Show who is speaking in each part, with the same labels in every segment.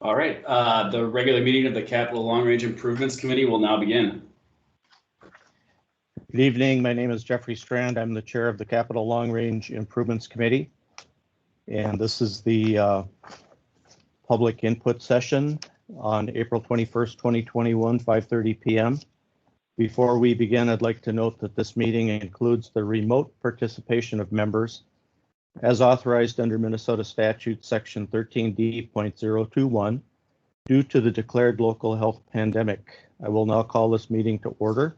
Speaker 1: All right, the regular meeting of the Capital Long Range Improvements Committee will now begin.
Speaker 2: Good evening. My name is Jeffrey Strand. I'm the chair of the Capital Long Range Improvements Committee. And this is the public input session on April 21st, 2021, 5:30 p.m. Before we begin, I'd like to note that this meeting includes the remote participation of members as authorized under Minnesota Statute Section 13D.021 due to the declared local health pandemic. I will now call this meeting to order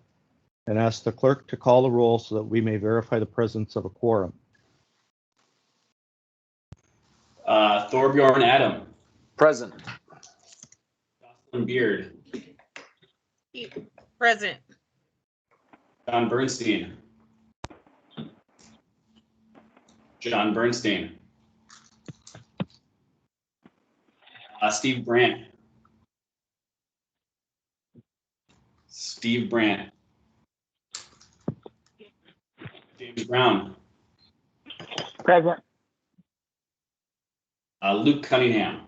Speaker 2: and ask the clerk to call the roll so that we may verify the presence of a quorum.
Speaker 1: Thorbjorn Adam.
Speaker 3: Present.
Speaker 1: Jocelyn Beard.
Speaker 4: Present.
Speaker 1: John Bernstein. John Bernstein. Steve Brandt. Steve Brandt. James Brown.
Speaker 3: Present.
Speaker 1: Luke Cunningham.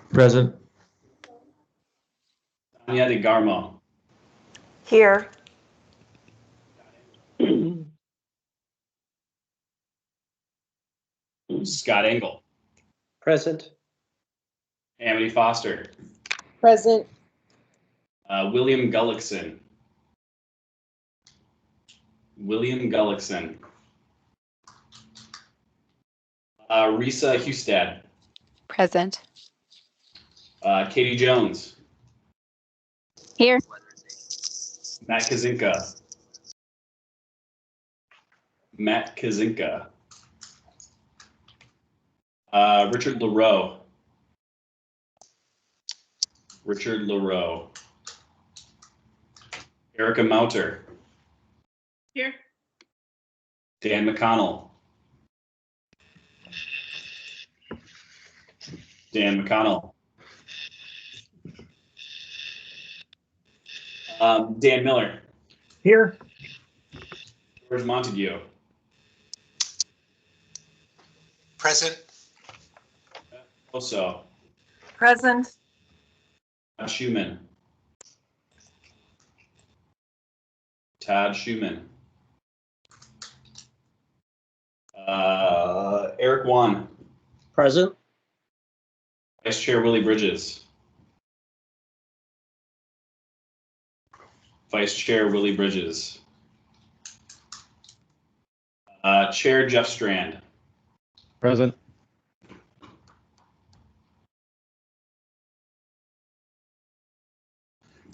Speaker 5: Present.
Speaker 1: Tanya DeGarmo.
Speaker 4: Here.
Speaker 1: Scott Engel.
Speaker 5: Present.
Speaker 1: Amity Foster.
Speaker 4: Present.
Speaker 1: William Gullickson. William Gullickson. Risa Hustad.
Speaker 6: Present.
Speaker 1: Katie Jones.
Speaker 6: Here.
Speaker 1: Matt Kazinka. Matt Kazinka. Richard LaRoe. Richard LaRoe. Erica Mouter.
Speaker 4: Here.
Speaker 1: Dan McConnell. Dan McConnell. Dan Miller.
Speaker 3: Here.
Speaker 1: George Montague.
Speaker 7: Present.
Speaker 1: Also.
Speaker 4: Present.
Speaker 1: Todd Schumann. Todd Schumann. Eric Wan.
Speaker 5: Present.
Speaker 1: Vice Chair Willie Bridges. Vice Chair Willie Bridges. Chair Jeff Strand.
Speaker 2: Present.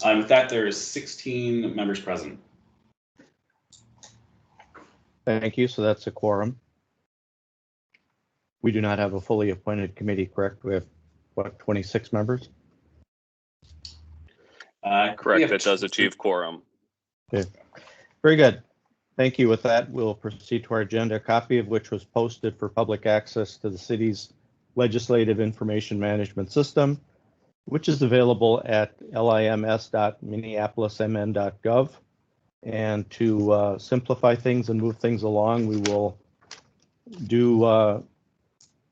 Speaker 1: With that, there is 16 members present.
Speaker 2: Thank you. So that's a quorum. We do not have a fully appointed committee, correct? We have, what, 26 members?
Speaker 3: Correct. That does achieve quorum.
Speaker 2: Okay. Very good. Thank you. With that, we'll proceed to our agenda, a copy of which was posted for public access to the city's legislative information management system, which is available at lims.minneapolismn.gov. And to simplify things and move things along, we will do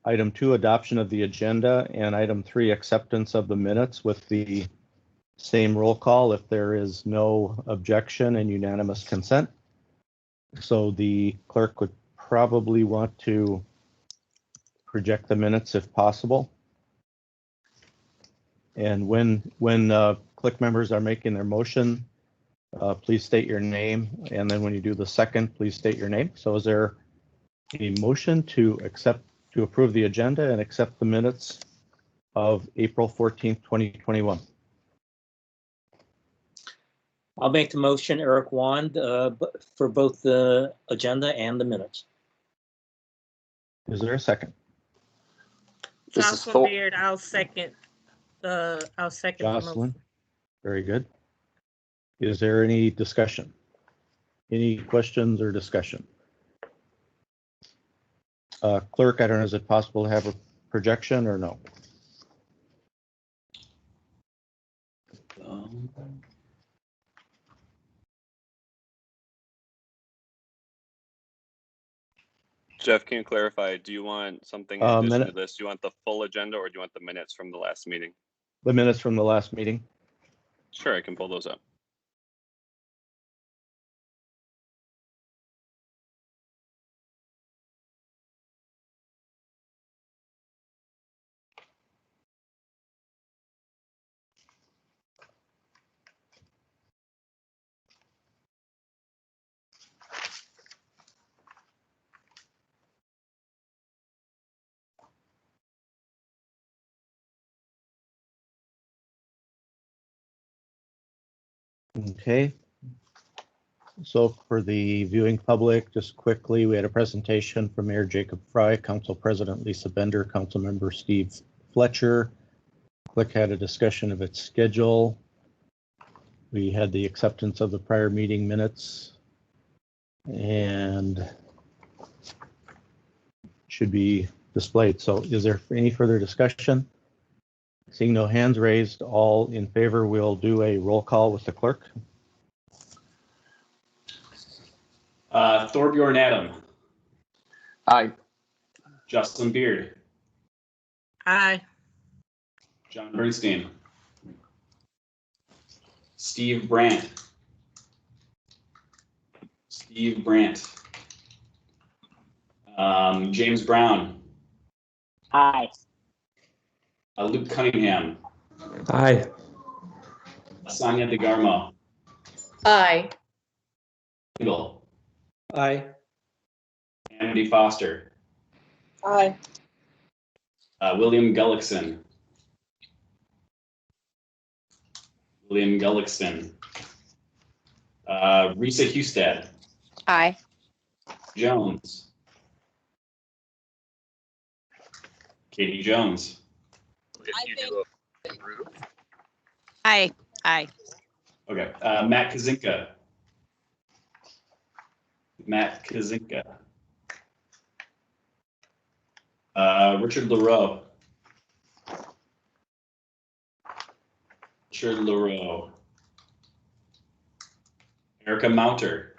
Speaker 2: item 2, adoption of the agenda, and item 3, acceptance of the minutes with the same roll call if there is no objection and unanimous consent. So the clerk would probably want to project the minutes if possible. And when click members are making their motion, please state your name. And then when you do the second, please state your name. So is there a motion to approve the agenda and accept the minutes of April 14th, 2021?
Speaker 5: I'll make the motion, Eric Wand, for both the agenda and the minutes.
Speaker 2: Is there a second?
Speaker 3: This is
Speaker 4: Jocelyn Beard, I'll second the
Speaker 2: Jocelyn,
Speaker 4: motion.
Speaker 2: very good. Is there any discussion? Any questions or discussion? Clerk, I don't know, is it possible to have a projection or no?
Speaker 3: Jeff, can you clarify, do you want something in addition to this? Do you want the full agenda or do you want the minutes from the last meeting?
Speaker 2: The minutes from the last meeting.
Speaker 3: Sure, I can pull those up.
Speaker 2: Okay. So for the viewing public, just quickly, we had a presentation from Mayor Jacob Fry, Council President Lisa Bender, Council Member Steve Fletcher. Click had a discussion of its schedule. We had the acceptance of the prior meeting minutes and should be displayed. So is there any further discussion? Seeing no hands raised, all in favor, we'll do a roll call with the clerk.
Speaker 1: Thorbjorn Adam,
Speaker 3: Aye.
Speaker 1: Justin Beard,
Speaker 4: Aye.
Speaker 1: John Bernstein, Steve Brandt, James Brown,
Speaker 3: Aye.
Speaker 1: Luke Cunningham,
Speaker 5: Aye.
Speaker 1: Sonia DeGarmo,
Speaker 4: Aye.
Speaker 1: Engel,
Speaker 5: Aye.
Speaker 1: Amity Foster,
Speaker 4: Aye.
Speaker 1: William Gullickson, Risa Hustad,
Speaker 6: Aye.
Speaker 1: Jones, Katie Jones,
Speaker 6: Aye. Aye.
Speaker 1: okay, Matt Kazinka, Richard LaRoe, Erica Mounter,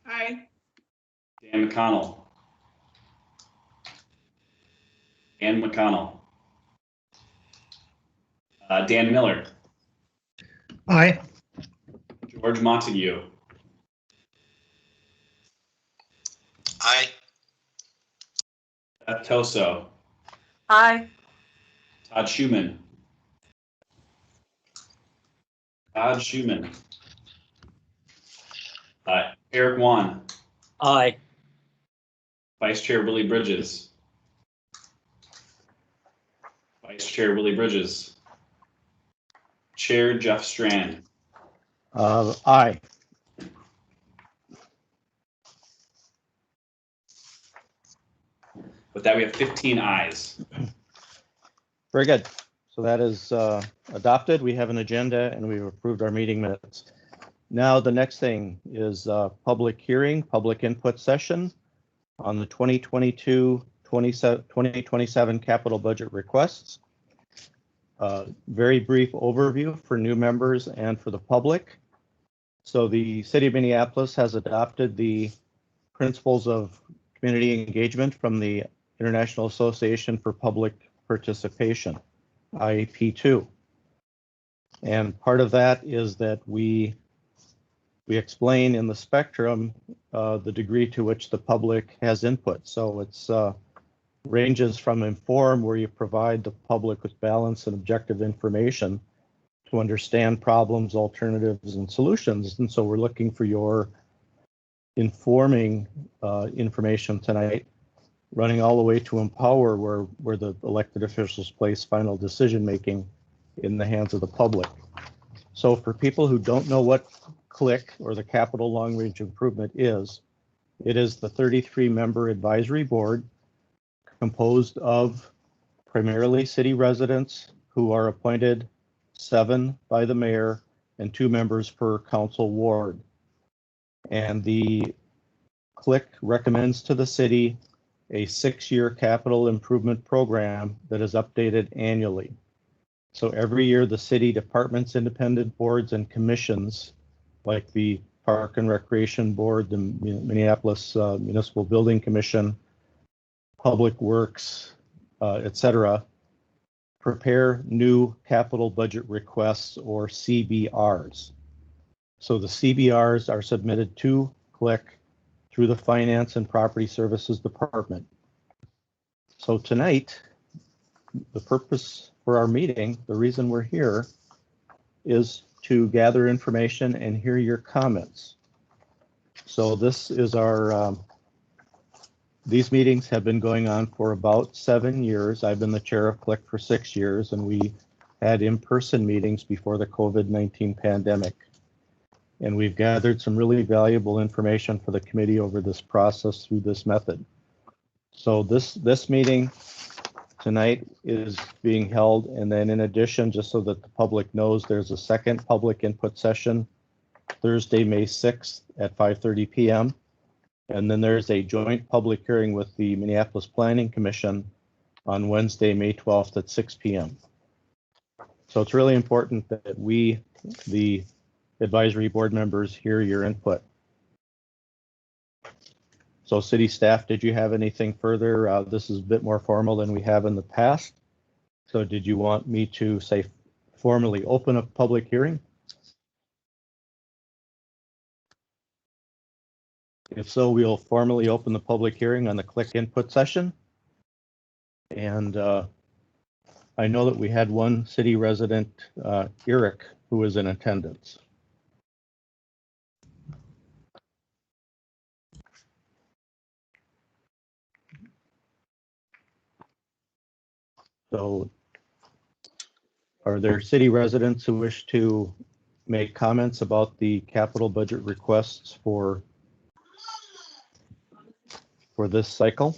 Speaker 4: Aye.
Speaker 1: Dan McConnell, Dan Miller,
Speaker 3: Aye.
Speaker 1: George Montague,
Speaker 7: Aye.
Speaker 1: Beth Toso,
Speaker 4: Aye.
Speaker 1: Todd Schumann, Eric Wan,
Speaker 5: Aye.
Speaker 1: Vice Chair Willie Bridges, Chair Jeff Strand.
Speaker 2: Aye.
Speaker 1: With that, we have 15 ayes.
Speaker 2: Very good. So that is adopted. We have an agenda and we've approved our meeting minutes. Now, the next thing is public hearing, public input session on the 2022-2027 capital budget requests. Very brief overview for new members and for the public. So the City of Minneapolis has adopted the principles of community engagement from the International Association for Public Participation, IAP2. And part of that is that we explain in the spectrum the degree to which the public has input. So it's ranges from inform, where you provide the public with balanced and objective information to understand problems, alternatives, and solutions. And so we're looking for your informing information tonight, running all the way to empower, where the elected officials place final decision making in the hands of the public. So for people who don't know what CLIC, or the Capital Long Range Improvement, is, it is the 33-member advisory board composed of primarily city residents who are appointed 7 by the mayor and 2 members per council ward. And the CLIC recommends to the city a 6-year capital improvement program that is updated annually. So every year, the city departments, independent boards, and commissions, like the Park and Recreation Board, the Minneapolis Municipal Building Commission, Public Works, etc., prepare new capital budget requests, or CBRs. So the CBRs are submitted to CLIC through the Finance and Property Services Department. So tonight, the purpose for our meeting, the reason we're here, is to gather information and hear your comments. So this is our, these meetings have been going on for about 7 years. I've been the chair of CLIC for 6 years, and we had in-person meetings before the COVID-19 pandemic. And we've gathered some really valuable information for the committee over this process through this method. So this meeting tonight is being held, and then in addition, just so that the public knows, there's a second public input session Thursday, May 6th at 5:30 p.m. And then there's a joint public hearing with the Minneapolis Planning Commission on Wednesday, May 12th at 6 p.m. So it's really important that we, the advisory board members, hear your input. So city staff, did you have anything further? This is a bit more formal than we have in the past. So did you want me to say formally open a public hearing? If so, we'll formally open the public hearing on the CLIC input session. And I know that we had one city resident, Eric, who was in attendance. So are there city residents who wish to make comments about the capital budget requests for this cycle?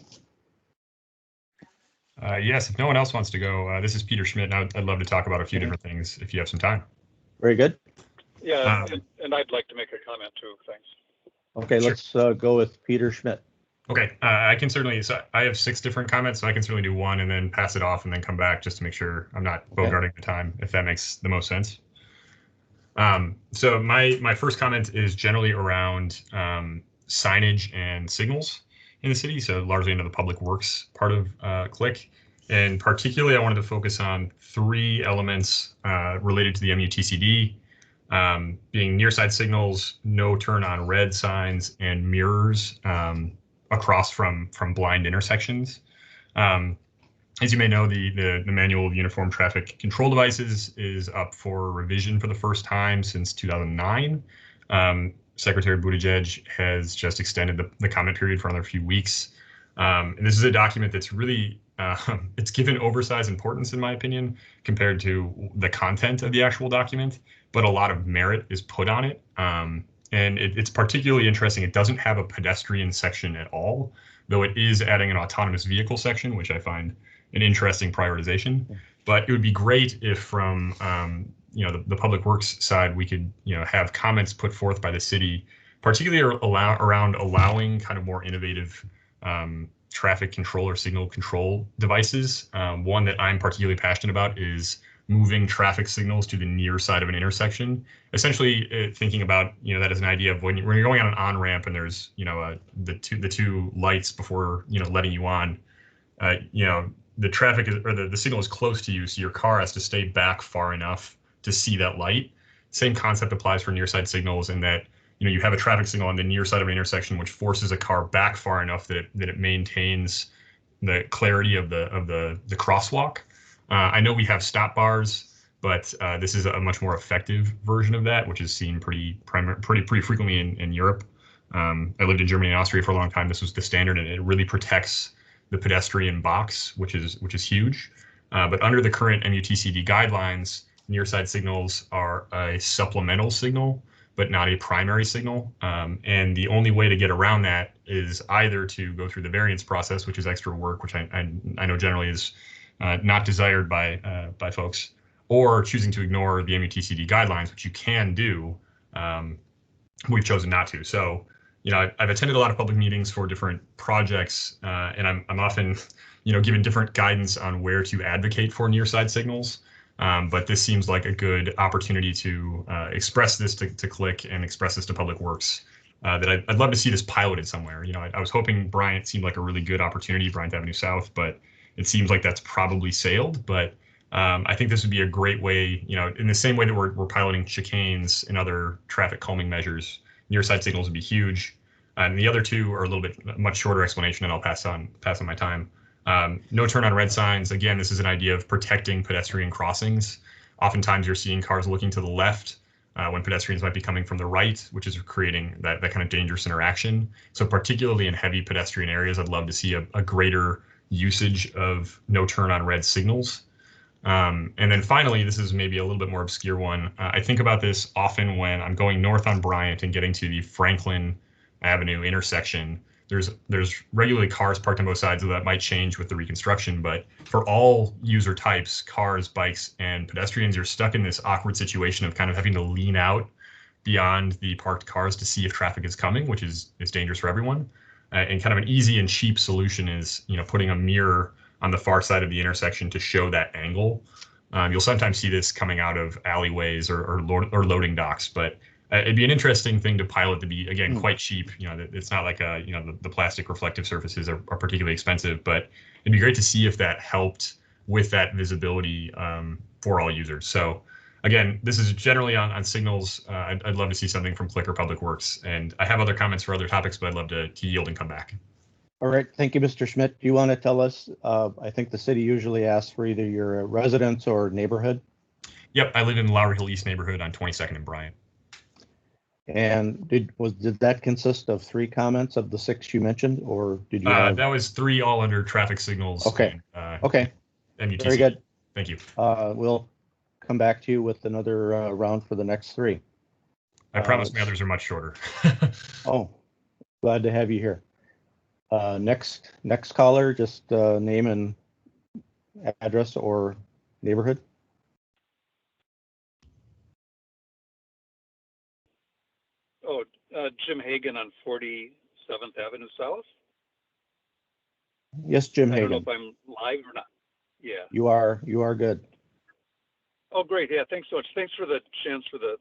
Speaker 8: Yes, if no one else wants to go, this is Peter Schmidt, and I'd love to talk about a few different things if you have some time.
Speaker 2: Very good.
Speaker 9: Yeah, and I'd like to make a comment too, thanks.
Speaker 2: Okay, sure. Let's go with Peter Schmidt.
Speaker 8: Okay, I can certainly, so I have 6 different comments, so I can certainly do one and then pass it off and then come back just to make sure I'm not bogarting the time, if that makes the most sense. So my first comment is generally around signage and signals in the city, so largely into the public works part of CLIC. And particularly, I wanted to focus on 3 elements related to the MUTCD, being near side signals, no turn on red signs, and mirrors across from blind intersections. As you may know, the manual of uniform traffic control devices is up for revision for the first time since 2009. Secretary Buttigieg has just extended the comment period for another few weeks. And this is a document that's really, it's given oversized importance, in my opinion, compared to the content of the actual document, but a lot of merit is put on it. And it's particularly interesting. It doesn't have a pedestrian section at all, though it is adding an autonomous vehicle section, which I find an interesting prioritization. But it would be great if from the public works side, we could have comments put forth by the city, particularly around allowing kind of more innovative traffic control or signal control devices. One that I'm particularly passionate about is moving traffic signals to the near side of an intersection. Essentially, thinking about that as an idea of when you're going on an on-ramp and there's the two lights before letting you on. The traffic is, or the signal is close to you, so your car has to stay back far enough to see that light. Same concept applies for near side signals, in that you have a traffic signal on the near side of an intersection which forces a car back far enough that it maintains the clarity of the crosswalk. I know we have stop bars, but this is a much more effective version of that, which is seen pretty frequently in Europe. I lived in Germany and Austria for a long time. This was the standard, and it really protects the pedestrian box, which is huge. But under the current MUTCD guidelines, near side signals are a supplemental signal, but not a primary signal. And the only way to get around that is either to go through the variance process, which is extra work, which I know generally is not desired by folks, or choosing to ignore the MUTCD guidelines, which you can do. We've chosen not to. So, I've attended a lot of public meetings for different projects, and I'm often, given different guidance on where to advocate for near side signals. But this seems like a good opportunity to express this to CLIC and express this to Public Works that I'd love to see this piloted somewhere. You know, I was hoping Bryant seemed like a really good opportunity, Bryant Avenue South, but it seems like that's probably sailed. But I think this would be a great way, you know, in the same way that we're piloting chicanes and other traffic calming measures, near side signals would be huge. And the other two are a little bit much shorter explanation, and I'll pass on my time. No turn on red signs. Again, this is an idea of protecting pedestrian crossings. Oftentimes you're seeing cars looking to the left when pedestrians might be coming from the right, which is creating that kind of dangerous interaction. So particularly in heavy pedestrian areas, I'd love to see a greater usage of no turn on red signals. And then finally, this is maybe a little bit more obscure one. I think about this often when I'm going north on Bryant and getting to the Franklin Avenue intersection. There's regularly cars parked on both sides, so that might change with the reconstruction. But for all user types, cars, bikes, and pedestrians, you're stuck in this awkward situation of kind of having to lean out beyond the parked cars to see if traffic is coming, which is dangerous for everyone. And kind of an easy and cheap solution is, you know, putting a mirror on the far side of the intersection to show that angle. You'll sometimes see this coming out of alleyways or loading docks, but it'd be an interesting thing to pilot to be, again, quite cheap. You know, it's not like you know, the plastic reflective surfaces are particularly expensive, but it'd be great to see if that helped with that visibility for all users. So again, this is generally on signals. I'd love to see something from Click or Public Works, and I have other comments for other topics, but I'd love to yield and come back.
Speaker 2: All right, thank you, Mr. Schmidt. Do you want to tell us, I think the city usually asks for either your residence or neighborhood?
Speaker 8: Yep, I live in Lowry Hill East neighborhood on 22nd and Bryant.
Speaker 2: And did that consist of 3 comments of the 6 you mentioned, or did you have?
Speaker 8: That was 3 all under traffic signals.
Speaker 2: Okay.
Speaker 8: And,
Speaker 2: okay.
Speaker 8: MUTC.
Speaker 2: Very good.
Speaker 8: Thank you.
Speaker 2: We'll come back to you with another round for the next 3.
Speaker 8: I promise my others are much shorter.
Speaker 2: Oh, glad to have you here. Next caller, just name and address or neighborhood.
Speaker 9: Jim Hagan on 47th Avenue South.
Speaker 2: Yes, Jim
Speaker 9: I don't know
Speaker 2: Hagan.
Speaker 9: if I'm live or not. Yeah.
Speaker 2: You are good.
Speaker 9: Oh, great. Yeah, thanks so much. Thanks for the chance for the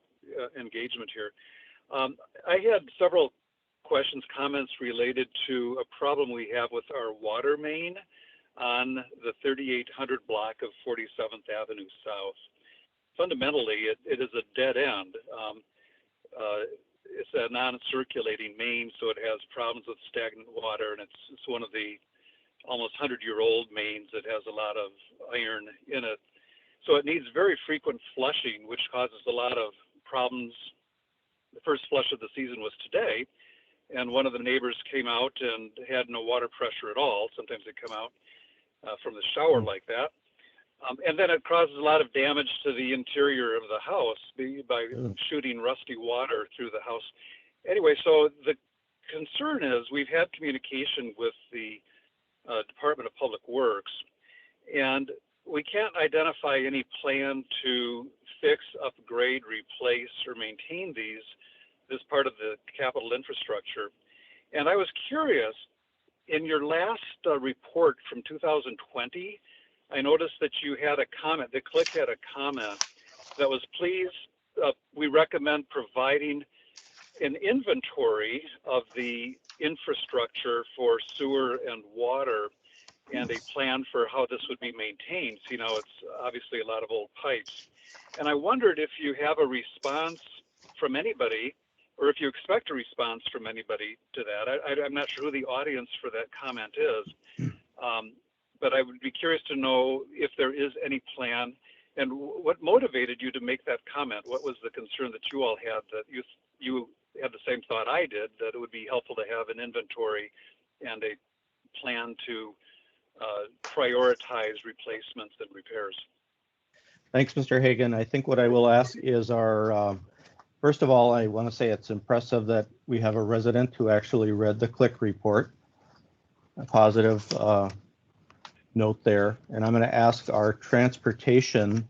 Speaker 9: engagement here. I had several questions, comments related to a problem we have with our water main on the 3800 block of 47th Avenue South. Fundamentally, it is a dead end. It's a non-circulating main, so it has problems with stagnant water, and it's one of the almost 100-year-old mains that has a lot of iron in it. So it needs very frequent flushing, which causes a lot of problems. The first flush of the season was today, and one of the neighbors came out and had no water pressure at all. Sometimes they come out from the shower like that. And then it causes a lot of damage to the interior of the house by shooting rusty water through the house. Anyway, so the concern is we've had communication with the Department of Public Works, and we can't identify any plan to fix, upgrade, replace, or maintain this part of the capital infrastructure. And I was curious, in your last report from 2020, I noticed that you had a comment, the Click had a comment that was, please, we recommend providing an inventory of the infrastructure for sewer and water and a plan for how this would be maintained. So, you know, it's obviously a lot of old pipes. And I wondered if you have a response from anybody, or if you expect a response from anybody to that. I'm not sure who the audience for that comment is, but I would be curious to know if there is any plan, and what motivated you to make that comment. What was the concern that you all had, that you had the same thought I did, that it would be helpful to have an inventory and a plan to prioritize replacements and repairs?
Speaker 2: Thanks, Mr. Hagan. I think what I will ask is our, first of all, I want to say it's impressive that we have a resident who actually read the Click report. A positive note there. And I'm going to ask our transportation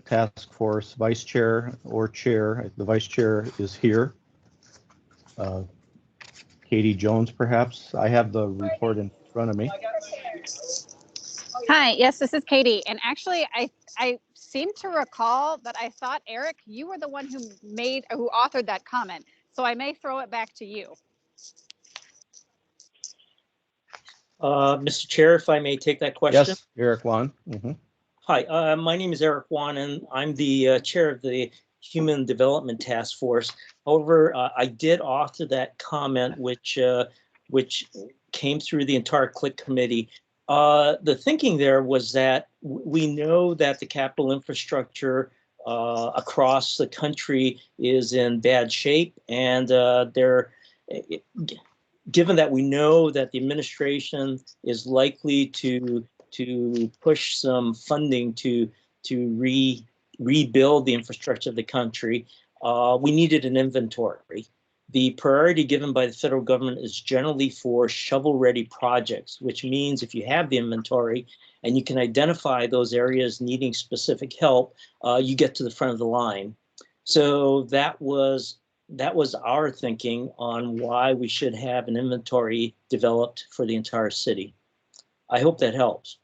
Speaker 2: task force vice chair or chair. The vice chair is here. Katie Jones, perhaps. I have the report in front of me.
Speaker 6: Hi, yes, this is Katie. And actually, I seem to recall that I thought, Eric, you were the one who authored that comment. So I may throw it back to you.
Speaker 5: Mr. Chair, if I may take that question.
Speaker 2: Yes, Eric Wong. Mhm.
Speaker 5: Hi, my name is Eric Wong, and I'm the chair of the Human Development Task Force. However, I did author that comment, which came through the entire CLIC committee. The thinking there was that we know that the capital infrastructure across the country is in bad shape, and given that we know that the administration is likely to push some funding to rebuild the infrastructure of the country, we needed an inventory. The priority given by the federal government is generally for shovel-ready projects, which means if you have the inventory and you can identify those areas needing specific help, you get to the front of the line. So that was our thinking on why we should have an inventory developed for the entire city. I hope that helps.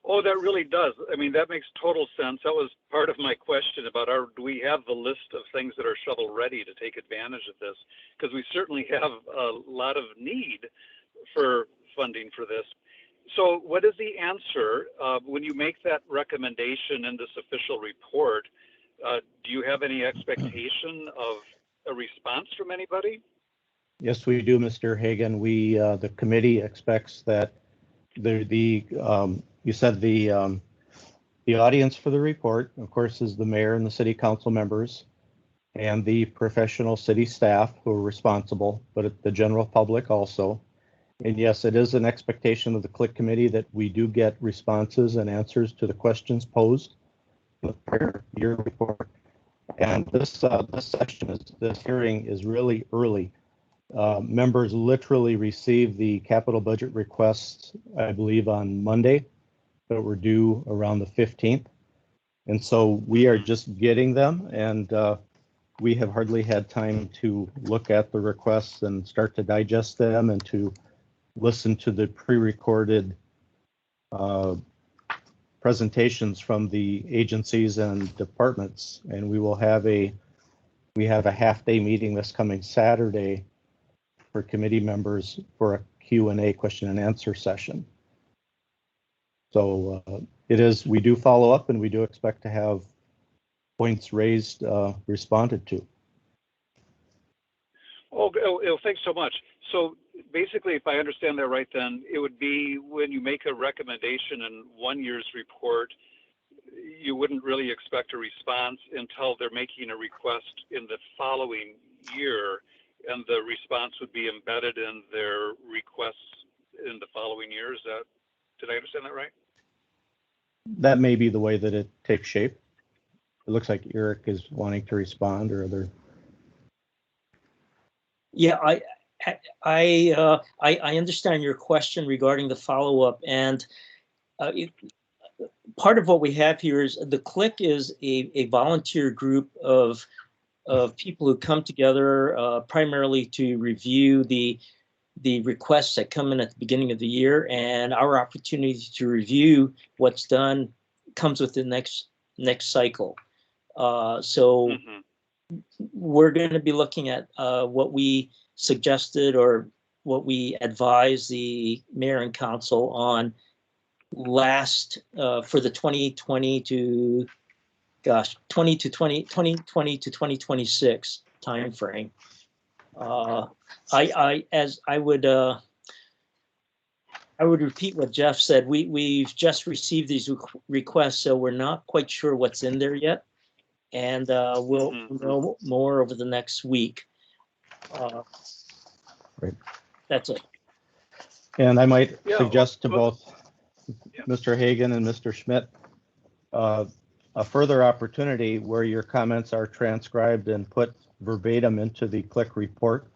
Speaker 9: Oh, that really does. I mean, that makes total sense. That was part of my question about do we have the list of things that are shovel ready to take advantage of this? Because we certainly have a lot of need for funding for this. So what is the answer when you make that recommendation in this official report? Do you have any expectation of a response from anybody?
Speaker 2: Yes, we do, Mr. Hagan. The committee expects that you said the audience for the report, of course, is the mayor and the city council members and the professional city staff who are responsible, but the general public also. And yes, it is an expectation of the CLIC committee that we do get responses and answers to the questions posed in the prior year report. And this hearing is really early. Members literally received the capital budget requests, I believe, on Monday, that were due around the 15th. And so we are just getting them, and we have hardly had time to look at the requests and start to digest them and to listen to the pre-recorded presentations from the agencies and departments. And we have a half-day meeting this coming Saturday for committee members for a Q&A, question and answer session. So we do follow up, and we do expect to have points raised responded to.
Speaker 9: Oh, thanks so much. So basically, if I understand that right, then it would be when you make a recommendation in one year's report, you wouldn't really expect a response until they're making a request in the following year, and the response would be embedded in their requests in the following year. Did I understand that right?
Speaker 2: That may be the way that it takes shape. It looks like Eric is wanting to respond, or other.
Speaker 5: Yeah, I understand your question regarding the follow-up, and part of what we have here is the CLIC is a volunteer group of people who come together primarily to review the requests that come in at the beginning of the year, and our opportunity to review what's done comes with the next cycle. So we're going to be looking at what we suggested or what we advised the mayor and council on last for the 2020 to 2026 timeframe. I would repeat what Jeff said. We've just received these requests, so we're not quite sure what's in there yet, and we'll know more over the next week.
Speaker 2: Right.
Speaker 5: That's it.
Speaker 2: And I might suggest to both Mr. Hagan and Mr. Schmidt a further opportunity where your comments are transcribed and put verbatim into the CLIC report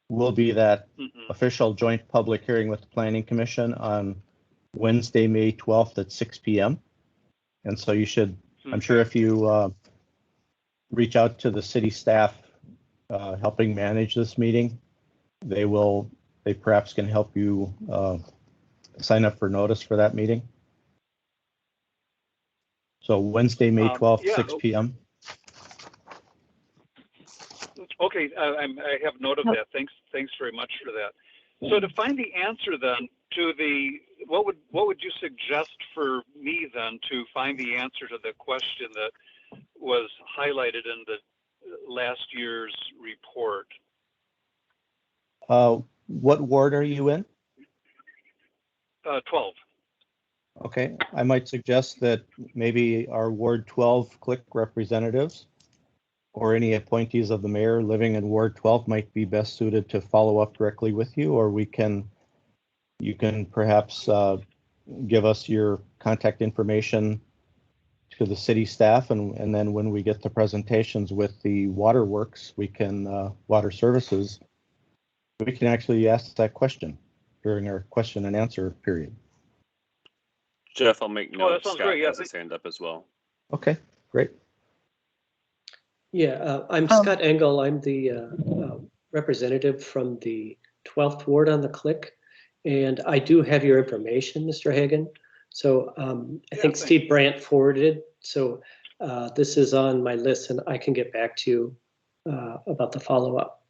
Speaker 2: will be that official joint public hearing with the Planning Commission on Wednesday, May 12th at 6 p.m. And so you should, I'm sure if you reach out to the city staff helping manage this meeting, they perhaps can help you sign up for notice for that meeting. So Wednesday, May 12th, 6 p.m.
Speaker 9: Okay, I have note of that. Thanks very much for that. So to find the answer then to what would you suggest for me then to find the answer to the question that was highlighted in the last year's report?
Speaker 2: What ward are you in?
Speaker 9: 12.
Speaker 2: Okay, I might suggest that maybe our Ward 12 click representatives or any appointees of the mayor living in Ward 12 might be best suited to follow up directly with you, or you can perhaps give us your contact information to the city staff, and then when we get the presentations with the waterworks, we can, water services, we can actually ask that question during our question and answer period.
Speaker 3: Jeff, I'll make note.
Speaker 9: That sounds
Speaker 3: Scott
Speaker 9: great. Yeah,
Speaker 3: has his hand up as well.
Speaker 2: Okay, great.
Speaker 10: Yeah, I'm Scott Engel. I'm the representative from the 12th Ward on the click, and I do have your information, Mr. Hagan. So I think Steve Brandt forwarded. So this is on my list, and I can get back to you about the follow-up.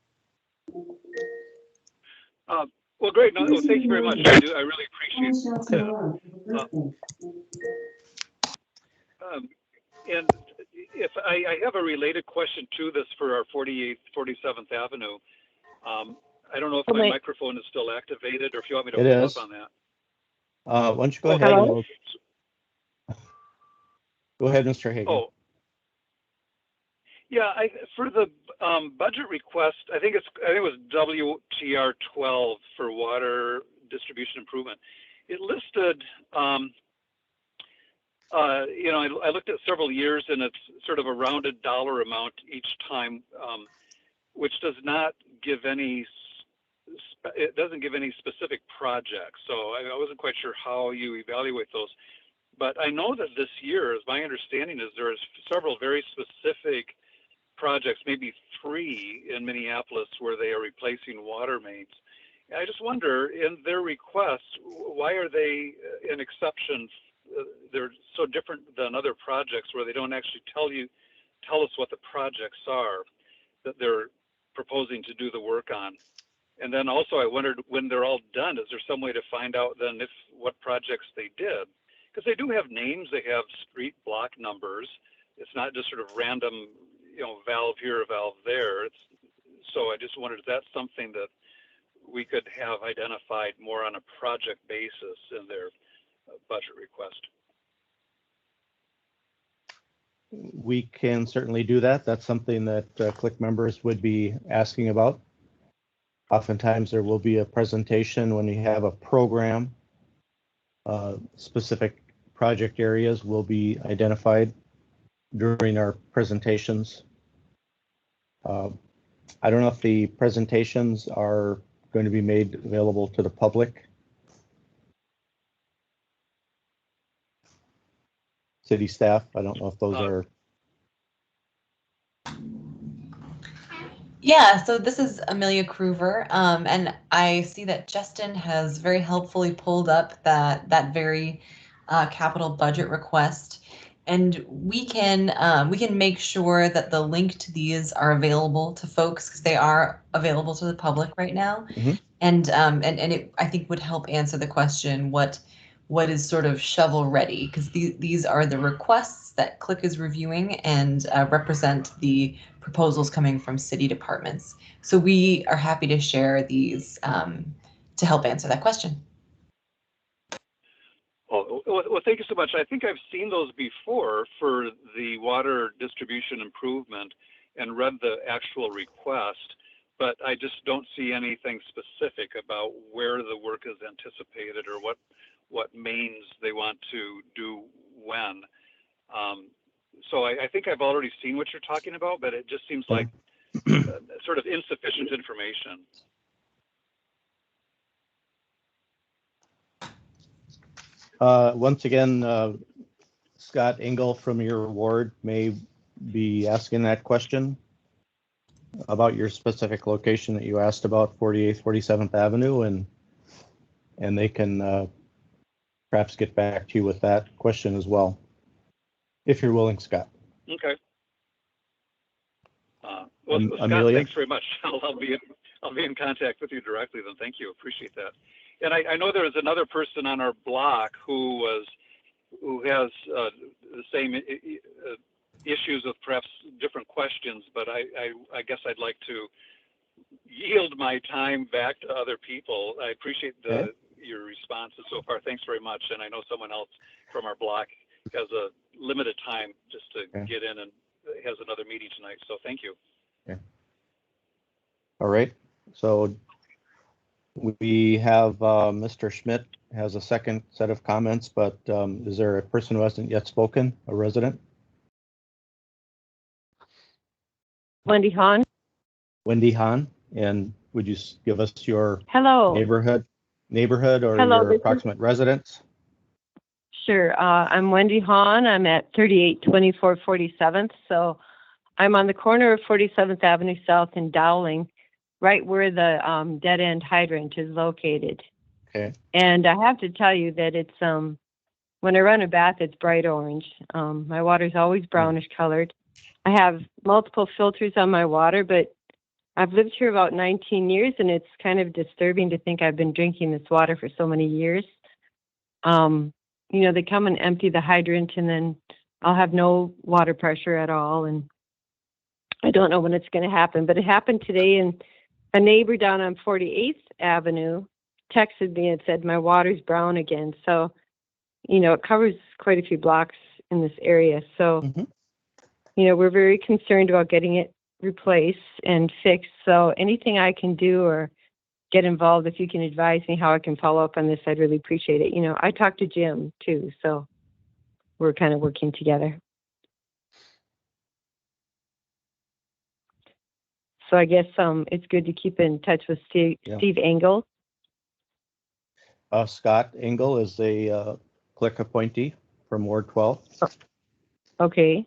Speaker 9: Well, great. No, thank you very much. I really appreciate that. And if I have a related question to this for our 47th Avenue. I don't know if my microphone is still activated or if you want me to follow up on that.
Speaker 2: Why don't you go ahead? And go ahead, Mr. Hagan.
Speaker 9: Oh, yeah. For the budget request, I think it was WTR 12 for water distribution improvement. It listed, I looked at several years, and it's sort of a rounded dollar amount each time, which does not give any. It doesn't give any specific projects, so I wasn't quite sure how you evaluate those. But I know that this year, as my understanding is, there is several very specific projects, maybe 3 in Minneapolis, where they are replacing water mains. And I just wonder, in their requests, why are they an exception? They're so different than other projects where they don't actually tell us what the projects are that they're proposing to do the work on. And then also I wondered, when they're all done, is there some way to find out then what projects they did? Because they do have names, they have street block numbers. It's not just sort of random, valve here, valve there. So I just wondered if that's something that we could have identified more on a project basis in their budget request.
Speaker 2: We can certainly do that. That's something that CLIC members would be asking about. Oftentimes there will be a presentation when we have a program. Specific project areas will be identified during our presentations. I don't know if the presentations are going to be made available to the public. City staff, I don't know if those are.
Speaker 11: Yeah, so this is Amelia Kruver, and I see that Justin has very helpfully pulled up that very capital budget request, and we can make sure that the link to these are available to folks, because they are available to the public right now.
Speaker 2: Mm-hmm.
Speaker 11: And it, I think, would help answer the question what is sort of shovel ready, because these are the requests that CLIC is reviewing and represent the proposals coming from city departments. So we are happy to share these to help answer that question.
Speaker 9: Oh, well, thank you so much. I think I've seen those before for the water distribution improvement and read the actual request, but I just don't see anything specific about where the work is anticipated or what mains they want to do when. So I think I've already seen what you're talking about, but it just seems like sort of insufficient information.
Speaker 2: Once again, Scott Engel from your ward may be asking that question about your specific location that you asked about, 48th, 47th Avenue, and they can perhaps get back to you with that question as well, if you're willing, Scott.
Speaker 9: Okay. Well, Scott,
Speaker 2: Amelia?
Speaker 9: thanks very much. I'll be in contact with you directly then. Thank you. Appreciate that. And I know there is another person on our block who has the same issues with perhaps different questions, but I guess I'd like to yield my time back to other people. I appreciate your responses so far. Thanks very much. And I know someone else from our block has a limited time just to get in and has another meeting tonight. So thank you.
Speaker 2: Okay. All right. So we have Mr. Schmidt has a second set of comments, but is there a person who hasn't yet spoken, a resident?
Speaker 12: Wendy Hahn.
Speaker 2: Wendy Hahn, and would you give us your
Speaker 12: Hello.
Speaker 2: neighborhood or
Speaker 12: Hello,
Speaker 2: your approximate residence?
Speaker 12: Sure. I'm Wendy Hahn. I'm at 3824 47th. So I'm on the corner of 47th Avenue South and Dowling, right where the dead end hydrant is located.
Speaker 2: Okay.
Speaker 12: And I have to tell you that it's when I run a bath, it's bright orange. My water's always brownish colored. I have multiple filters on my water, but I've lived here about 19 years, and it's kind of disturbing to think I've been drinking this water for so many years. You know, they come and empty the hydrant, and then I'll have no water pressure at all, and I don't know when it's going to happen, but it happened today, and a neighbor down on 48th Avenue texted me and said, my water's brown again. So, you know, it covers quite a few blocks in this area. So, you know, we're very concerned about getting it replaced and fixed. So anything I can do or get involved, if you can advise me how I can follow up on this, I'd really appreciate it. You know, I talked to Jim too, so we're kind of working together. So I guess it's good to keep in touch with Steve Engel.
Speaker 2: Scott Engel is a click appointee from Ward 12.
Speaker 12: Okay.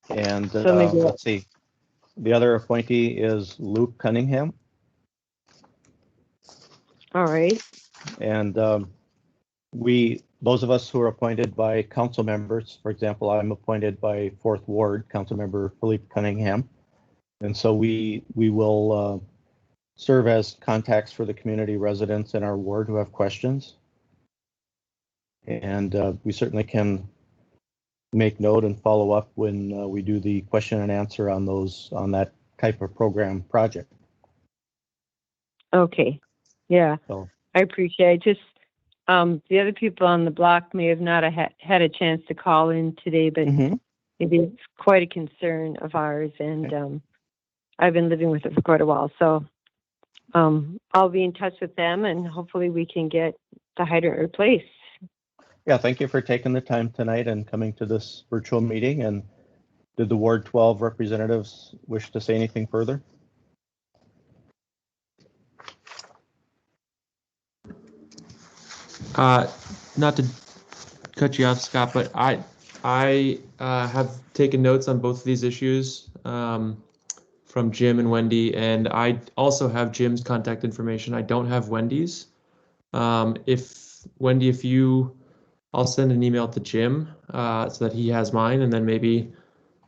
Speaker 2: And
Speaker 12: So maybe
Speaker 2: let's see. The other appointee is Luke Cunningham.
Speaker 12: All right.
Speaker 2: And those of us who are appointed by council members, for example, I'm appointed by 4th Ward, Council Member Philippe Cunningham. And so we will serve as contacts for the community residents in our ward who have questions. And we certainly can make note and follow up when we do the question and answer on that type of program project.
Speaker 12: Okay. Yeah.
Speaker 2: So
Speaker 12: I appreciate it. Just the other people on the block may have not had a chance to call in today, but it is quite a concern of ours, and I've been living with it for quite a while. So I'll be in touch with them, and hopefully we can get the hydrant replaced.
Speaker 2: Yeah, thank you for taking the time tonight and coming to this virtual meeting. And did the Ward 12 representatives wish to say anything further?
Speaker 13: Not to cut you off, Scott, but I have taken notes on both of these issues from Jim and Wendy, and I also have Jim's contact information. I don't have Wendy's. If Wendy, I'll send an email to Jim so that he has mine, and then maybe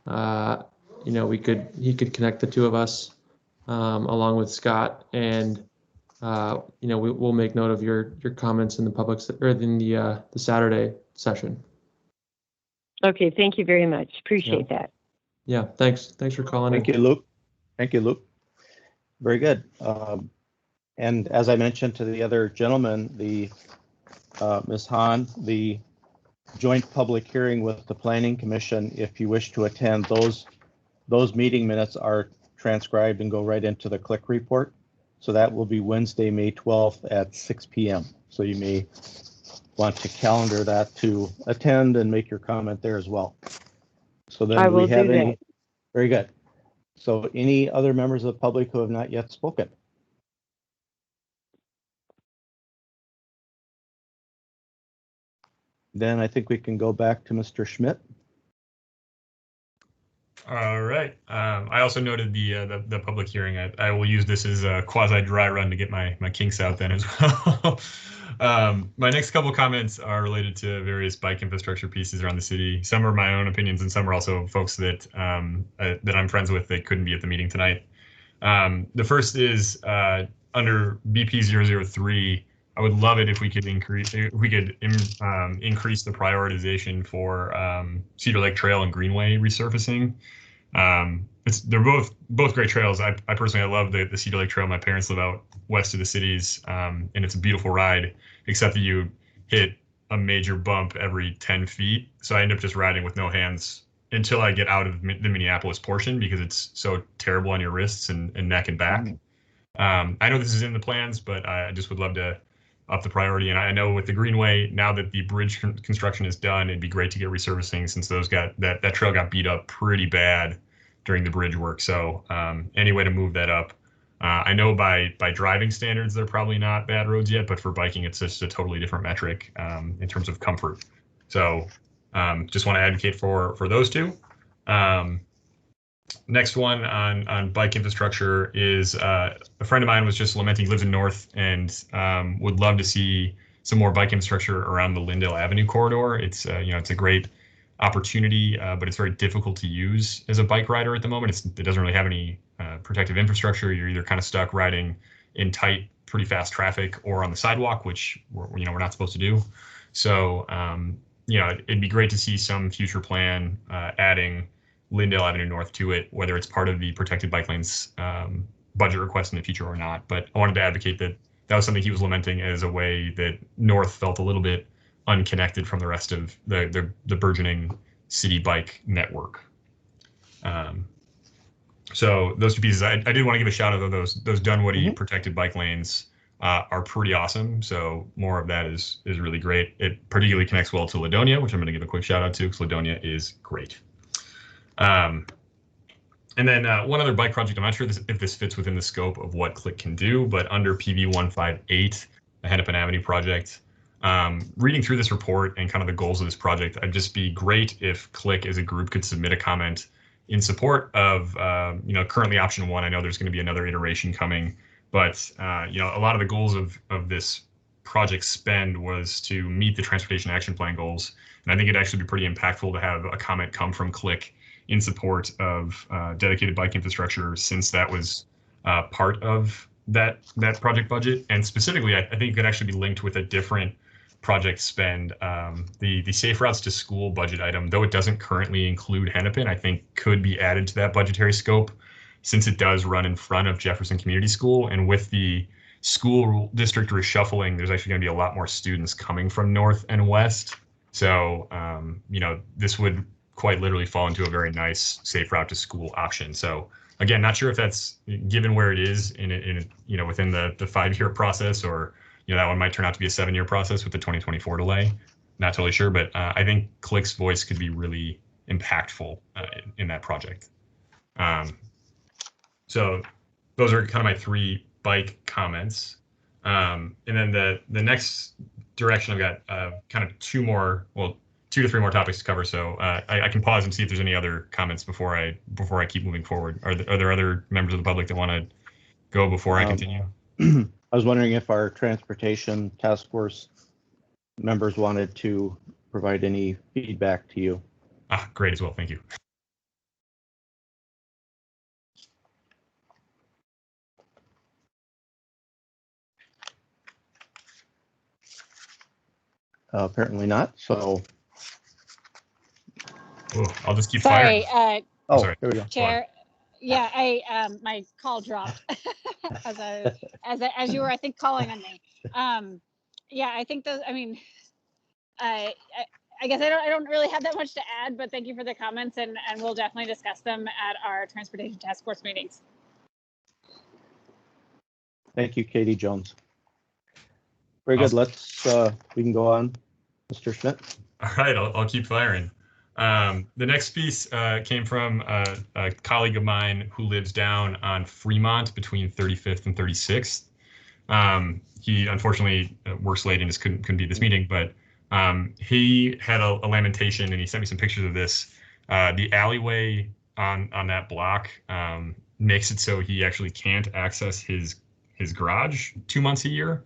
Speaker 13: you know, he could connect the two of us along with Scott, and you know, we'll make note of your comments in the the Saturday session.
Speaker 12: Okay, thank you very much. Appreciate that.
Speaker 13: Yeah, thanks for calling.
Speaker 2: Thank you, Luke. Thank you, Luke. Very good. And as I mentioned to the other gentleman, Ms. Hahn, the joint public hearing with the Planning Commission, if you wish to attend, those meeting minutes are transcribed and go right into the click report. So that will be Wednesday, May 12th at 6 p.m. So you may want to calendar that to attend and make your comment there as well. So then do we have any? Very good. So any other members of the public who have not yet spoken? Then I think we can go back to Mr. Schmidt.
Speaker 8: All right. I also noted the public hearing. I will use this as a quasi dry run to get my kinks out then as well. My next couple comments are related to various bike infrastructure pieces around the city. Some are my own opinions, and some are also folks that that I'm friends with that couldn't be at the meeting tonight. The first is under BP 003. I would love it if we could increase the prioritization for Cedar Lake Trail and Greenway resurfacing. They're both great trails. I personally love the Cedar Lake Trail. My parents live out west of the cities, and it's a beautiful ride, except that you hit a major bump every 10 feet. So I end up just riding with no hands until I get out of the Minneapolis portion because it's so terrible on your wrists and neck and back. I know this is in the plans, but I just would love to up the priority. And I know with the Greenway, now that the bridge construction is done, it'd be great to get resurfacing since that trail got beat up pretty bad during the bridge work. So any way to move that up. I know by driving standards, they're probably not bad roads yet, but for biking, it's just a totally different metric in terms of comfort. So just want to advocate for those two. Next one on bike infrastructure is a friend of mine was just lamenting, lives in North, and would love to see some more bike infrastructure around the Lyndale Avenue corridor. It's it's a great opportunity, but it's very difficult to use as a bike rider at the moment. It doesn't really have any protective infrastructure. You're either kind of stuck riding in tight, pretty fast traffic or on the sidewalk, which we're not supposed to do. So it'd be great to see some future plan adding Lyndale Avenue North to it, whether it's part of the protected bike lanes budget request in the future or not. But I wanted to advocate that was something he was lamenting as a way that North felt a little bit unconnected from the rest of the burgeoning city bike network. So those two pieces, I did want to give a shout out to those Dunwoody protected bike lanes are pretty awesome. So more of that is really great. It particularly connects well to Ladonia, which I'm going to give a quick shout out to because Ladonia is great. And then one other bike project, I'm not sure if this fits within the scope of what CLIC can do, but under PV 158, the Hennepin Avenue project, reading through this report and kind of the goals of this project, it'd just be great if CLIC as a group could submit a comment in support of, currently option 1. I know there's going to be another iteration coming, but, a lot of the goals of this project spend was to meet the Transportation Action Plan goals. And I think it'd actually be pretty impactful to have a comment come from CLIC in support of dedicated bike infrastructure, since that was part of that project budget. And specifically, I think it could actually be linked with a different project spend. The Safe Routes to School budget item, though it doesn't currently include Hennepin, I think could be added to that budgetary scope, since it does run in front of Jefferson Community School. And with the school district reshuffling, there's actually going to be a lot more students coming from North and West. So, this would quite literally fall into a very nice safe route to school option. So again, not sure if that's given where it is in within the 5-year process, or, that one might turn out to be a 7-year process with the 2024 delay. Not totally sure, but I think CLIC's voice could be really impactful in that project. So those are kind of my 3 bike comments. And then the next direction, I've got kind of 2 to 3 more topics to cover. So I can pause and see if there's any other comments before I keep moving forward. Are there other members of the public that want to go before I continue?
Speaker 2: I was wondering if our transportation task force members wanted to provide any feedback to you.
Speaker 8: Great as well. Thank you.
Speaker 2: Apparently not. So.
Speaker 8: I'll just keep
Speaker 6: Sorry,
Speaker 8: firing.
Speaker 2: Sorry. There we go.
Speaker 6: Chair. Yeah, my call dropped as you were, I think, calling on me. I think those. I mean, I guess I don't really have that much to add, but thank you for the comments, and we'll definitely discuss them at our transportation task force meetings.
Speaker 2: Thank you, Katie Jones. Very good. Let's we can go on, Mr. Schmidt.
Speaker 8: All right, I'll keep firing. The next piece came from a colleague of mine who lives down on Fremont between 35th and 36th. He unfortunately works late and just couldn't be at this meeting, but he had a lamentation, and he sent me some pictures of this. The alleyway on that block makes it so he actually can't access his garage 2 months a year.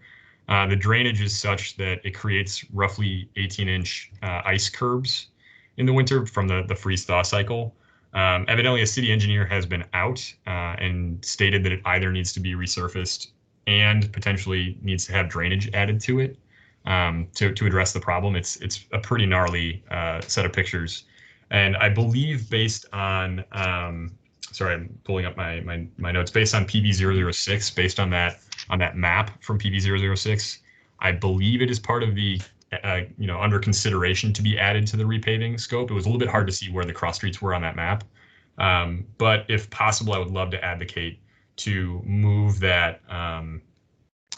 Speaker 8: The drainage is such that it creates roughly 18-inch ice curbs in the winter from the freeze-thaw cycle. Evidently, a city engineer has been out and stated that it either needs to be resurfaced and potentially needs to have drainage added to it to address the problem. It's a pretty gnarly set of pictures. And I believe based on, sorry, I'm pulling up my notes, based on PV006, based on that map from PV006, I believe it is part of the, under consideration to be added to the repaving scope. It was a little bit hard to see where the cross streets were on that map. But if possible, I would love to advocate to move that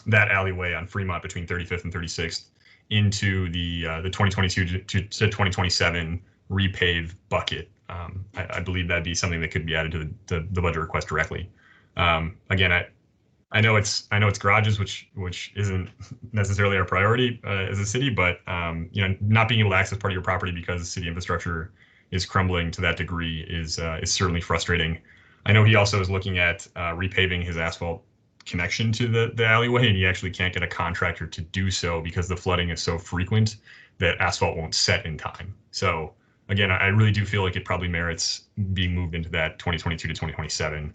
Speaker 8: alleyway on Fremont between 35th and 36th into the 2022 to 2027 repave bucket. I believe that'd be something that could be added to the budget request directly. Again, I know it's garages, which isn't necessarily our priority as a city, but not being able to access part of your property because city infrastructure is crumbling to that degree is certainly frustrating. I know he also is looking at repaving his asphalt connection to the alleyway, and he actually can't get a contractor to do so because the flooding is so frequent that asphalt won't set in time. So again, I really do feel like it probably merits being moved into that 2022 to 2027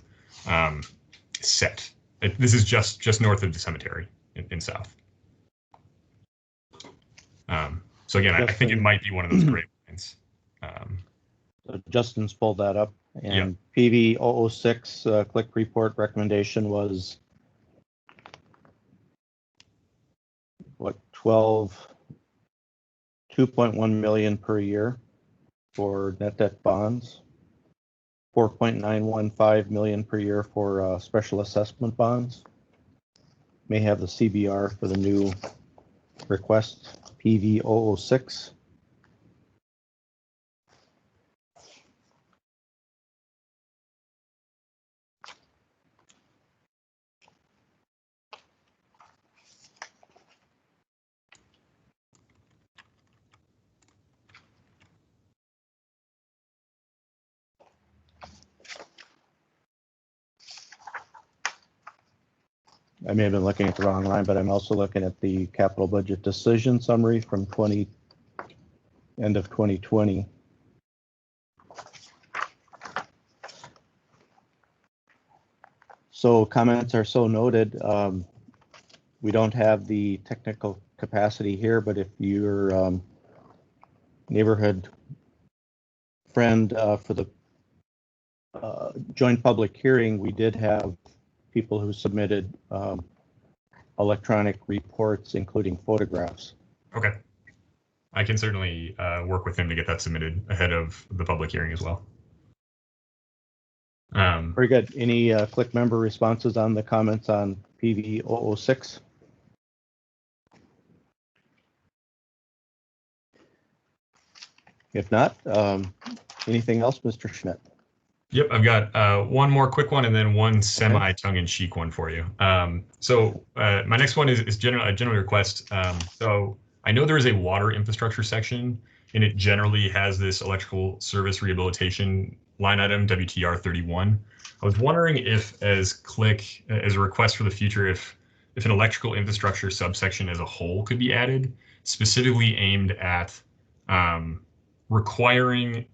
Speaker 8: set. This is just north of the cemetery in south. So again, I think it might be one of those great lines.
Speaker 2: So Justin's pulled that up, and PV 006 click report recommendation was what, 2.1 million per year for net debt bonds, 4.915 million per year for special assessment bonds. May have the CBR for the new request, PV 006. I may have been looking at the wrong line, but I'm also looking at the capital budget decision summary from end of 2020. So comments are so noted. We don't have the technical capacity here, but if your neighborhood friend for the joint public hearing, we did have people who submitted electronic reports, including photographs.
Speaker 8: Okay. I can certainly work with him to get that submitted ahead of the public hearing as well.
Speaker 2: Very good. Any click member responses on the comments on PV 006? If not, anything else, Mr. Schmidt?
Speaker 8: Yep, I've got one more quick one and then one semi-tongue-in-cheek one for you. So my next one is a general request. So I know there is a water infrastructure section, and it generally has this electrical service rehabilitation line item, WTR 31. I was wondering if, as a request for the future, if an electrical infrastructure subsection as a whole could be added, specifically aimed at requiring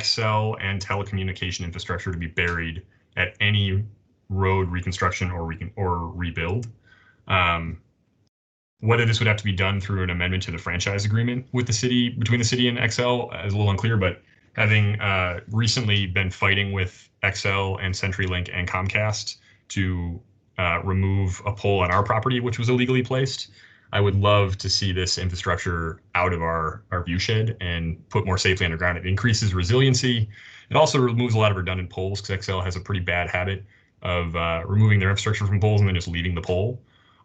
Speaker 8: XL and telecommunication infrastructure to be buried at any road reconstruction or rebuild. Whether this would have to be done through an amendment to the franchise agreement with the city, between the city and XL, is a little unclear, but having recently been fighting with XL and CenturyLink and Comcast to remove a pole on our property, which was illegally placed, I would love to see this infrastructure out of our viewshed and put more safely underground. It increases resiliency. It also removes a lot of redundant poles, because XL has a pretty bad habit of removing their infrastructure from poles and then just leaving the pole.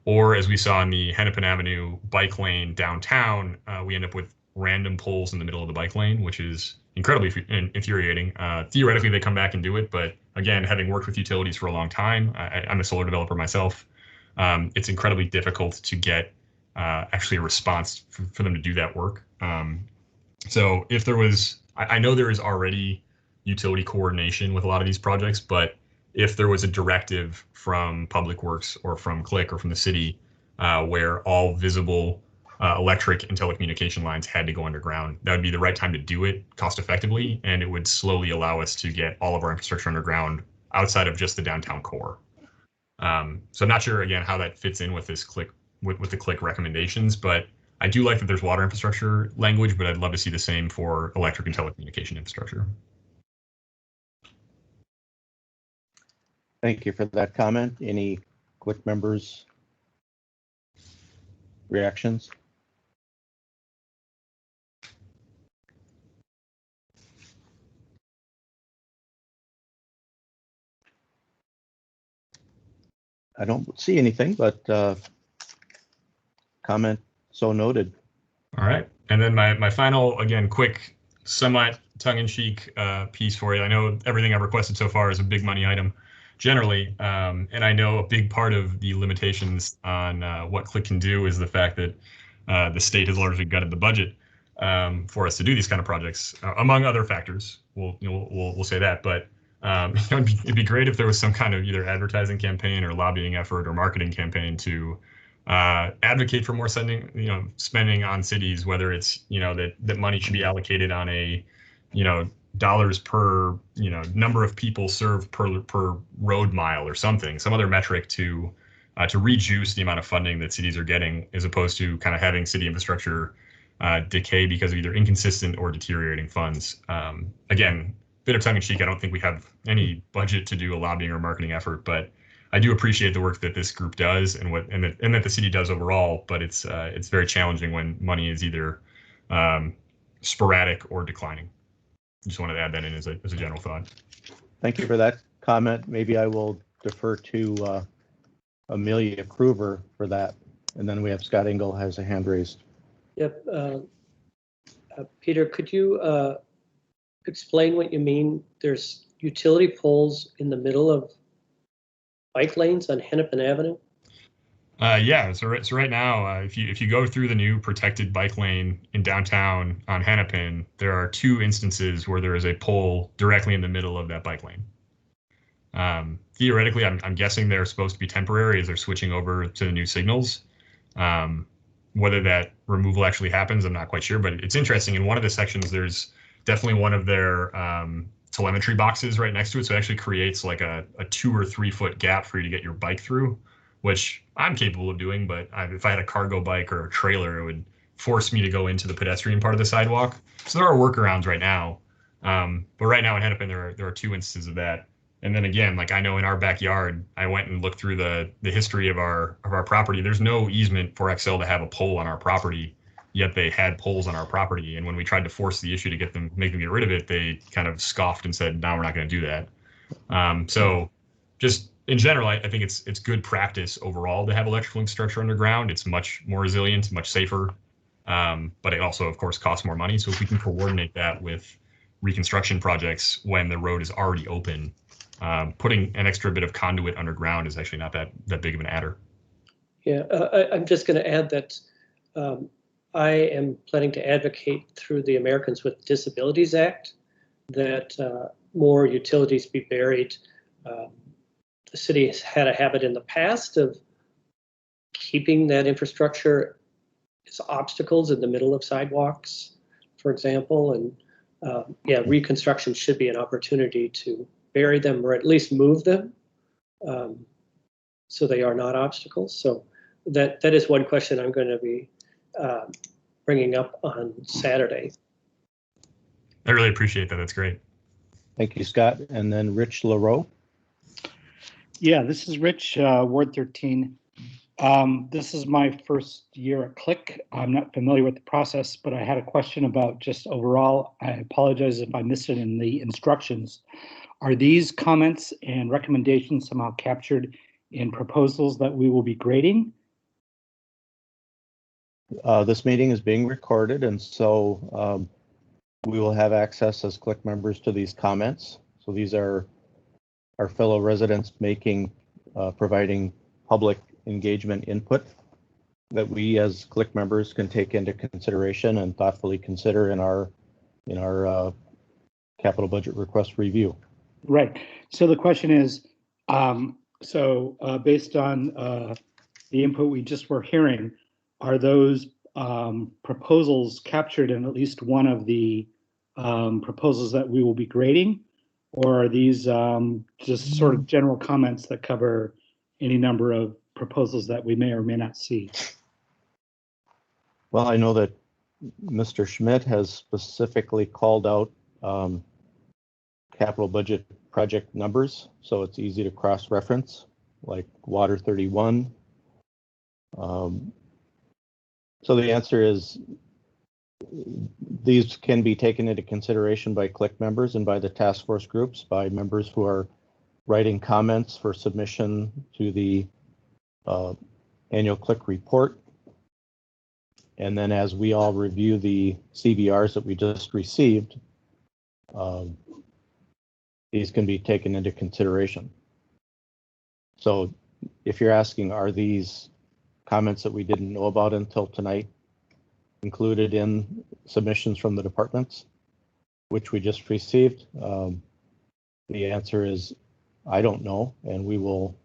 Speaker 8: Or as we saw in the Hennepin Avenue bike lane downtown, we end up with random poles in the middle of the bike lane, which is incredibly infuriating. Theoretically, they come back and do it, but again, having worked with utilities for a long time, I'm a solar developer myself, it's incredibly difficult to get actually a response for them to do that work. So if there was, I know there is already utility coordination with a lot of these projects, but if there was a directive from Public Works or from CLIC or from the city where all visible electric and telecommunication lines had to go underground, that would be the right time to do it cost effectively, and it would slowly allow us to get all of our infrastructure underground outside of just the downtown core. So I'm not sure, again, how that fits in with this CLIC, with the CLIC recommendations, but I do like that there's water infrastructure language, but I'd love to see the same for electric and telecommunication infrastructure.
Speaker 2: Thank you for that comment. Any CLIC members' reactions? I don't see anything, but comment so noted.
Speaker 8: All right. And then my final, again, quick, somewhat tongue-in-cheek piece for you. I know everything I've requested so far is a big money item generally, and I know a big part of the limitations on what CLIC can do is the fact that the state has largely gutted the budget for us to do these kind of projects, among other factors. We'll say that, but it'd be great if there was some kind of either advertising campaign or lobbying effort or marketing campaign to advocate for more spending on cities, whether it's that money should be allocated on a dollars per number of people served per road mile or something, some other metric to reduce the amount of funding that cities are getting, as opposed to kind of having city infrastructure decay because of either inconsistent or deteriorating funds. Again, bit of tongue in cheek. I don't think we have any budget to do a lobbying or marketing effort, but I do appreciate the work that this group does and that the city does overall. But it's very challenging when money is either sporadic or declining. Just wanted to add that in as a general thought.
Speaker 2: Thank you for that comment. Maybe I will defer to Amelia Kruver for that, and then we have Scott Engel has a hand raised.
Speaker 10: Yep. Peter, could you explain what you mean? There's utility poles in the middle of bike lanes on Hennepin Avenue?
Speaker 8: Yeah, so right now, if you go through the new protected bike lane in downtown on Hennepin, there are 2 instances where there is a pole directly in the middle of that bike lane. Theoretically, I'm guessing they're supposed to be temporary as they're switching over to the new signals. Whether that removal actually happens, I'm not quite sure, but it's interesting. In one of the sections, there's definitely one of their telemetry boxes right next to it, so it actually creates like a 2 or 3 foot gap for you to get your bike through, which I'm capable of doing, but if I had a cargo bike or a trailer, it would force me to go into the pedestrian part of the sidewalk. So there are workarounds right now, but right now in Hennepin there are 2 instances of that. And then again, like I know in our backyard, I went and looked through the history of our property. There's no easement for XL to have a pole on our property, yet they had poles on our property. And when we tried to force the issue to make them get rid of it, they kind of scoffed and said, "No, we're not going to do that." So just in general, I think it's good practice overall to have electrical infrastructure underground. It's much more resilient, much safer, but it also, of course, costs more money. So if we can coordinate that with reconstruction projects when the road is already open, putting an extra bit of conduit underground is actually not that big of an adder.
Speaker 10: Yeah, I'm just going to add that I am planning to advocate through the Americans with Disabilities Act that more utilities be buried. The city has had a habit in the past of keeping that infrastructure as obstacles in the middle of sidewalks, for example, and reconstruction should be an opportunity to bury them or at least move them so they are not obstacles. So that is one question I'm going to be bringing up on Saturday.
Speaker 8: I really appreciate that. That's great.
Speaker 2: Thank you, Scott. And then Rich LaRoe.
Speaker 14: Yeah, this is Rich, Ward 13. This is my first year at CLIC. I'm not familiar with the process, but I had a question about just overall. I apologize if I missed it in the instructions. Are these comments and recommendations somehow captured in proposals that we will be grading?
Speaker 2: This meeting is being recorded, and so we will have access as CLIC members to these comments. So these are our fellow residents providing public engagement input that we as CLIC members can take into consideration and thoughtfully consider in our capital budget request review.
Speaker 14: Right. So the question is, based on the input we just were hearing, are those proposals captured in at least one of the proposals that we will be grading? Or are these just sort of general comments that cover any number of proposals that we may or may not see?
Speaker 2: Well, I know that Mr. Schmidt has specifically called out capital budget project numbers, so it's easy to cross-reference, like Water 31. So the answer is these can be taken into consideration by CLIC members and by the task force groups, by members who are writing comments for submission to the annual CLIC report. And then as we all review the CVRs that we just received, these can be taken into consideration. So if you're asking, are these comments that we didn't know about until tonight included in submissions from the departments, which we just received? The answer is, I don't know, and we will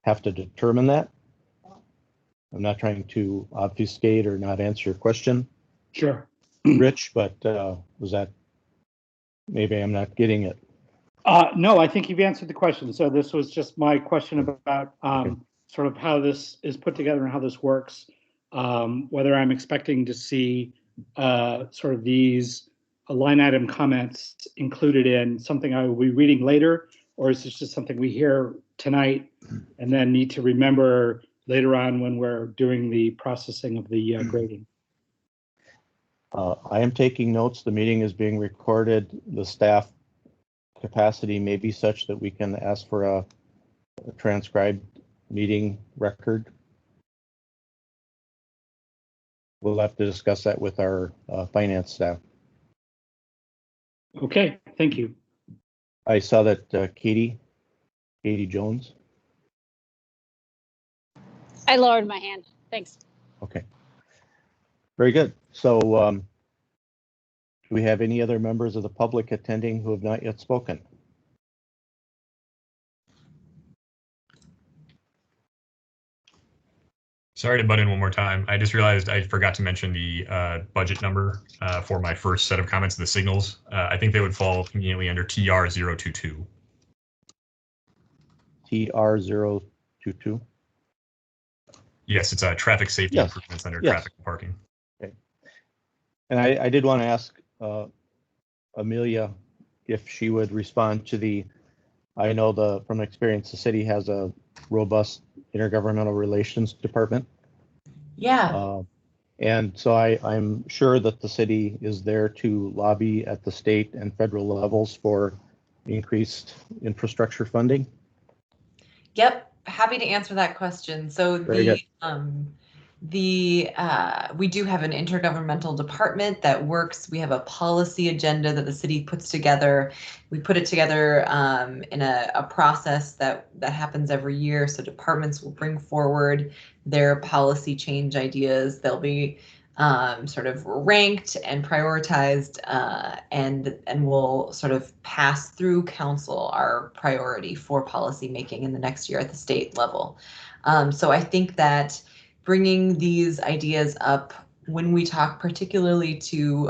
Speaker 2: have to determine that. I'm not trying to obfuscate or not answer your question.
Speaker 14: Sure.
Speaker 2: Rich, but was that, maybe I'm not getting it.
Speaker 14: No, I think you've answered the question. So this was just my question about sort of how this is put together and how this works. Whether I'm expecting to see sort of these line item comments included in something I will be reading later, or is this just something we hear tonight and then need to remember later on when we're doing the processing of the grading?
Speaker 2: I am taking notes. The meeting is being recorded. The staff capacity may be such that we can ask for a transcribed meeting record. We'll have to discuss that with our finance staff.
Speaker 14: Okay, thank you.
Speaker 2: I saw that Katie Jones.
Speaker 6: I lowered my hand. Thanks.
Speaker 2: Okay. Very good. So do we have any other members of the public attending who have not yet spoken?
Speaker 8: Sorry to butt in one more time. I just realized I forgot to mention the budget number for my first set of comments, the signals. I think they would fall conveniently under TR022.
Speaker 2: TR022?
Speaker 8: Yes, it's a traffic safety improvements under traffic and parking.
Speaker 2: Okay. And I did want to ask Amelia if she would respond to the, I know from experience, the city has a robust intergovernmental relations department.
Speaker 11: Yeah.
Speaker 2: And so I'm sure that the city is there to lobby at the state and federal levels for increased infrastructure funding.
Speaker 11: Yep. Happy to answer that question. So we do have an intergovernmental department that works. We have a policy agenda that the city puts together. We put it together in a process that happens every year. So departments will bring forward their policy change ideas. They'll be sort of ranked and prioritized, and we'll sort of pass through council our priority for policy making in the next year at the state level. So I think that bringing these ideas up when we talk particularly to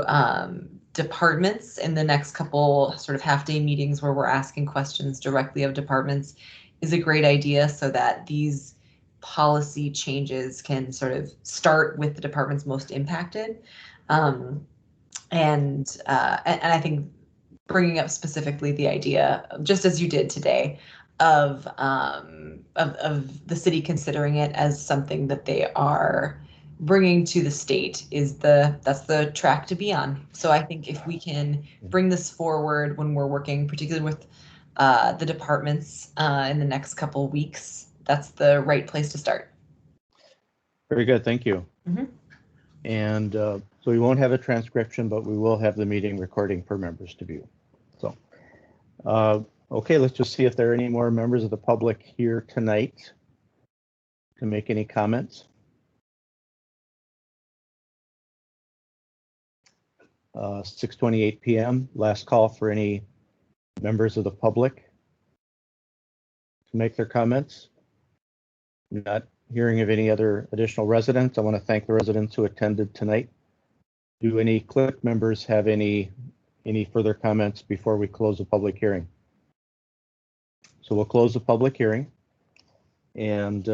Speaker 11: departments in the next couple sort of half-day meetings where we're asking questions directly of departments is a great idea, so that these policy changes can sort of start with the departments most impacted. And I think bringing up specifically the idea, just as you did today, of the city considering it as something that they are bringing to the state that's the track to be on. So I think if we can bring this forward when we're working particularly with the departments in the next couple of weeks, that's the right place to start.
Speaker 2: Very good, thank you.
Speaker 11: Mm-hmm.
Speaker 2: And so we won't have a transcription, but we will have the meeting recording for members to view. So, okay, let's just see if there are any more members of the public here tonight to make any comments. 6:28 p.m. Last call for any members of the public to make their comments. Not hearing of any other additional residents. I want to thank the residents who attended tonight. Do any CLIC members have any further comments before we close the public hearing? So we'll close the public hearing. And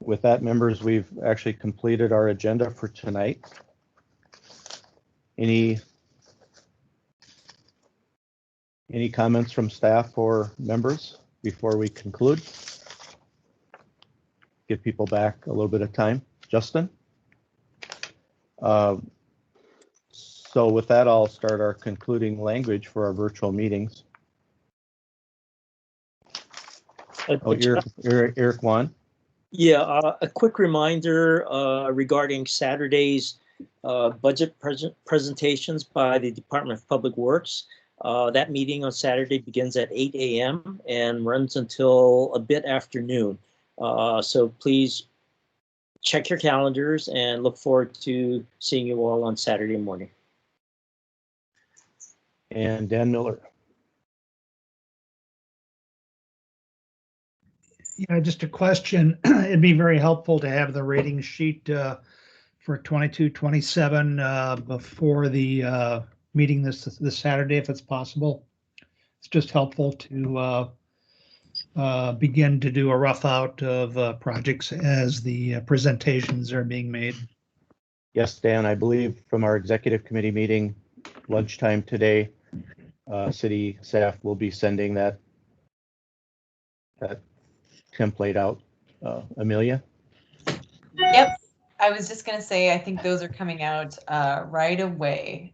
Speaker 2: with that, members, we've actually completed our agenda for tonight. Any comments from staff or members before we conclude? Give people back a little bit of time. Justin? So with that, I'll start our concluding language for our virtual meetings. Eric Wong.
Speaker 5: Yeah, a quick reminder regarding Saturday's budget presentations by the Department of Public Works. That meeting on Saturday begins at 8 a.m. and runs until a bit after noon. So please check your calendars and look forward to seeing you all on Saturday morning.
Speaker 2: And Dan Miller.
Speaker 15: Yeah, just a question. It'd be very helpful to have the rating sheet for 22-27 before the meeting this Saturday, if it's possible. It's just helpful to begin to do a rough out of projects as the presentations are being made.
Speaker 2: Yes, Dan, I believe from our executive committee meeting lunchtime today, city staff will be sending that template out. Amelia?
Speaker 11: Yep. I was just going to say, I think those are coming out right away.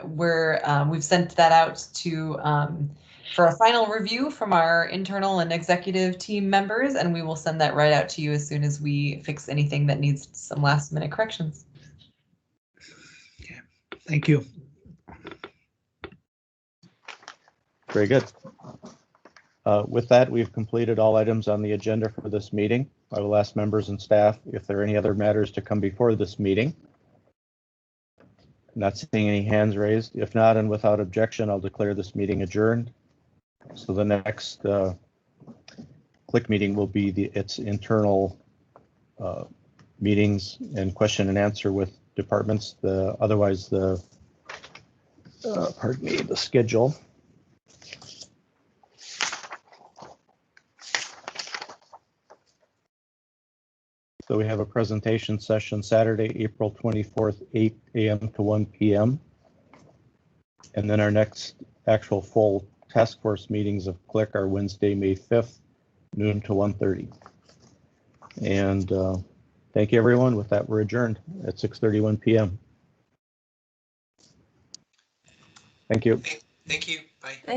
Speaker 11: We've sent that out to for a final review from our internal and executive team members, and we will send that right out to you as soon as we fix anything that needs some last minute corrections.
Speaker 15: Okay. Thank you.
Speaker 2: Very good. With that, we've completed all items on the agenda for this meeting. I will ask members and staff if there are any other matters to come before this meeting. Not seeing any hands raised. If not, and without objection, I'll declare this meeting adjourned. So the next CLIC meeting will be its internal meetings and question and answer with departments. Otherwise, the schedule. So we have a presentation session Saturday, April 24th, 8 a.m. to 1 p.m. And then our next actual full task force meetings of CLIC are Wednesday, May 5th, noon to 1:30. And thank you, everyone. With that, we're adjourned at 6:31 p.m. Thank you.
Speaker 7: Thank you. Bye.